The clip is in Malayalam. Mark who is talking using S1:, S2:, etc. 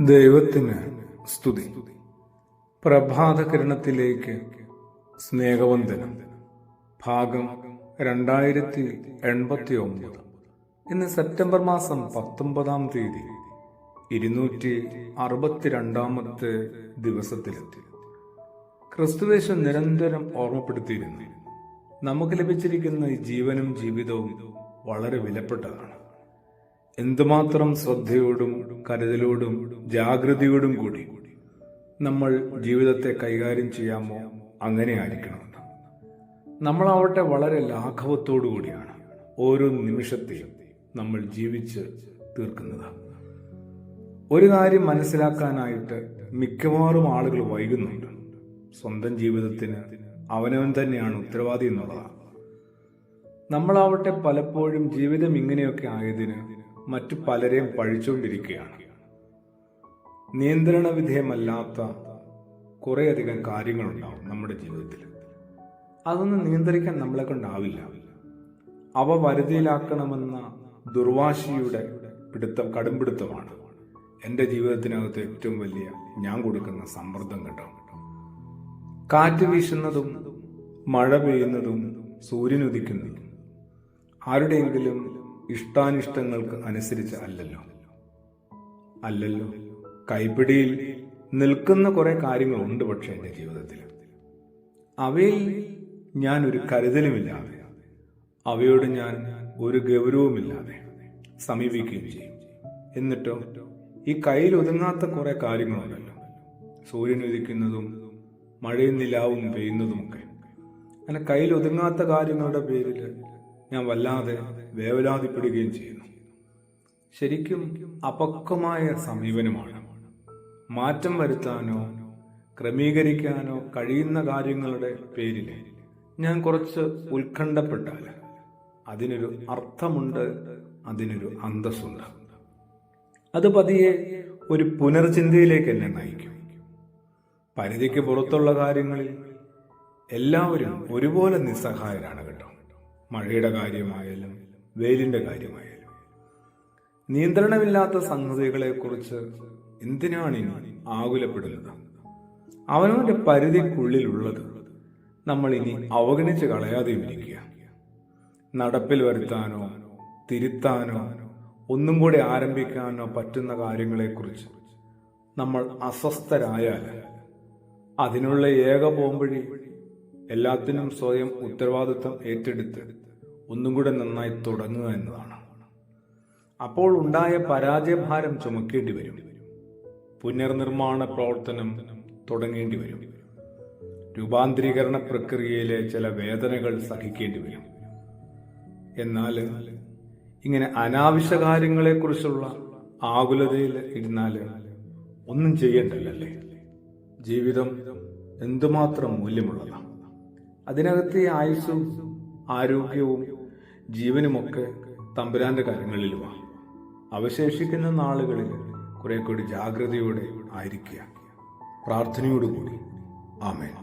S1: ദൈവത്തിന് സ്തുതി. പ്രഭാതകിരണത്തിലേക്ക് സ്നേഹവന്ദനം. ഭാഗം 2089. ഇന്ന് സെപ്റ്റംബർ മാസം 19-ാം തീയതി 262-ാമത്തെ ദിവസത്തിലെത്തി. ക്രിസ്തുവേശു നിരന്തരം ഓർമ്മപ്പെടുത്തിയിരുന്നു, നമുക്ക് ലഭിച്ചിരിക്കുന്ന ഈ ജീവനും ജീവിതവും വളരെ വിലപ്പെട്ടതാണ്. എന്തുമാത്രം ശ്രദ്ധയോടും കരുതലോടും ജാഗ്രതയോടും കൂടി നമ്മൾ ജീവിതത്തെ കൈകാര്യം ചെയ്യാമോ അങ്ങനെ ആയിരിക്കണമെന്ന്. നമ്മളാവട്ടെ വളരെ ലാഘവത്തോടു കൂടിയാണ് ഓരോ നിമിഷത്തെയും നമ്മൾ ജീവിച്ച് തീർക്കുന്നത്. ഒരു കാര്യം മനസ്സിലാക്കാനായിട്ട് മിക്കവാറും ആളുകൾ വൈകുന്നുണ്ട്. സ്വന്തം ജീവിതത്തിന് അവനവൻ തന്നെയാണ് ഉത്തരവാദി എന്നുള്ളതാണ്. നമ്മളാവട്ടെ പലപ്പോഴും ജീവിതം ഇങ്ങനെയൊക്കെ ആയതിന് മറ്റു പലരെയും പഴിച്ചുകൊണ്ടിരിക്കുകയാണ്. നിയന്ത്രണ വിധേയമല്ലാത്ത കുറേയധികം കാര്യങ്ങളുണ്ടാവും നമ്മുടെ ജീവിതത്തിൽ. അതൊന്നും നിയന്ത്രിക്കാൻ നമ്മളെ കൊണ്ടാവില്ല. അവ വരുതിയിലാക്കണമെന്ന ദുർവാശിയുടെ കടുംപിടുത്തമാണ് എൻ്റെ ജീവിതത്തിനകത്ത് ഏറ്റവും വലിയ ഞാൻ കൊടുക്കുന്ന സമ്മർദ്ദം കേട്ടോ. കാറ്റ് വീശുന്നതും മഴ പെയ്യുന്നതും സൂര്യനുദിക്കുന്നതും ആരുടെയെങ്കിലും ഇഷ്ടാനിഷ്ടങ്ങൾക്ക് അനുസരിച്ച് അല്ലല്ലോ. കൈപ്പിടിയിൽ നിൽക്കുന്ന കുറെ കാര്യങ്ങളുണ്ട്. പക്ഷെ എൻ്റെ ജീവിതത്തിൽ അവയിൽ ഞാൻ ഒരു കരുതലുമില്ലാതെ, അവയോട് ഞാൻ ഒരു ഗൗരവമില്ലാതെ സമീപിക്കുകയും ചെയ്യും. എന്നിട്ടോ ഈ കയ്യിൽ ഒതുങ്ങാത്ത കുറെ കാര്യങ്ങളുണ്ടല്ലോ, സൂര്യൻ ഉദിക്കുന്നതും മഴയും നിലാവും പെയ്യുന്നതുമൊക്കെ. അങ്ങനെ കയ്യിൽ ഒതുങ്ങാത്ത കാര്യങ്ങളുടെ പേരിൽ ഞാൻ വല്ലാതെ വേവലാതിപ്പെടുകയും ചെയ്യുന്നു. ശരിക്കും അപക്വമായ സമീപനമാണ്. മാറ്റം വരുത്താനോ ക്രമീകരിക്കാനോ കഴിയുന്ന കാര്യങ്ങളുടെ പേരിൽ ഞാൻ കുറച്ച് ഉത്കണ്ഠപ്പെട്ടാൽ അതിനൊരു അർത്ഥമുണ്ട്, അതിനൊരു അന്തസ്സുണ്ട്. അത് പതിയെ ഒരു പുനർചിന്തയിലേക്ക് എന്നെ നയിക്കും. പരിധിക്ക് പുറത്തുള്ള കാര്യങ്ങളിൽ എല്ലാവരും ഒരുപോലെ നിസ്സഹായരാണ് കേട്ടോ. മഴയുടെ കാര്യമായാലും വെയിലിന്റെ കാര്യമായാലും. നിയന്ത്രണമില്ലാത്ത സംഗതികളെക്കുറിച്ച് എന്തിനാണ് ഇനി ആകുലപ്പെടുന്നത്? അവനവന്റെ പരിധിക്കുള്ളിലുള്ളത് നമ്മൾ ഇനി അവഗണിച്ച് കളയാതെയും ഇരിക്കുക. നടപ്പിൽ വരുത്താനോ തിരുത്താനോ ഒന്നും കൂടി ആരംഭിക്കാനോ പറ്റുന്ന കാര്യങ്ങളെക്കുറിച്ച് നമ്മൾ അസ്വസ്ഥരായാൽ അതിനുള്ള ഏക പോംവഴി എല്ലാത്തിനും സ്വയം ഉത്തരവാദിത്വം ഏറ്റെടുത്ത് ഒന്നും കൂടെ നന്നായി തുടങ്ങുക എന്നതാണ്. അപ്പോൾ ഉണ്ടായ പരാജയഭാരം ചുമക്കേണ്ടി വരും. പുനർനിർമ്മാണ പ്രവർത്തനം തുടങ്ങേണ്ടി വരും. രൂപാന്തരീകരണ പ്രക്രിയയിലെ ചില വേദനകൾ സഹിക്കേണ്ടി വരും. എന്നാൽ ഇങ്ങനെ അനാവശ്യ കാര്യങ്ങളെക്കുറിച്ചുള്ള ആകുലതയിൽ ഇരുന്നാൽ ഒന്നും ചെയ്യണ്ടല്ലേ. ജീവിതം എന്തുമാത്രം മൂല്യമുള്ളതാണ്. അതിനകത്ത് ആയുസ്സും ആരോഗ്യവും ജീവനുമൊക്കെ തമ്പുരാന്റെ കാര്യങ്ങളിലുമാണ്. അവശേഷിക്കുന്ന നാളുകളിൽ കുറെ കൂടി ജാഗ്രതയോടെ ആയിരിക്കുക. പ്രാർത്ഥനയോടുകൂടി. ആമേൻ.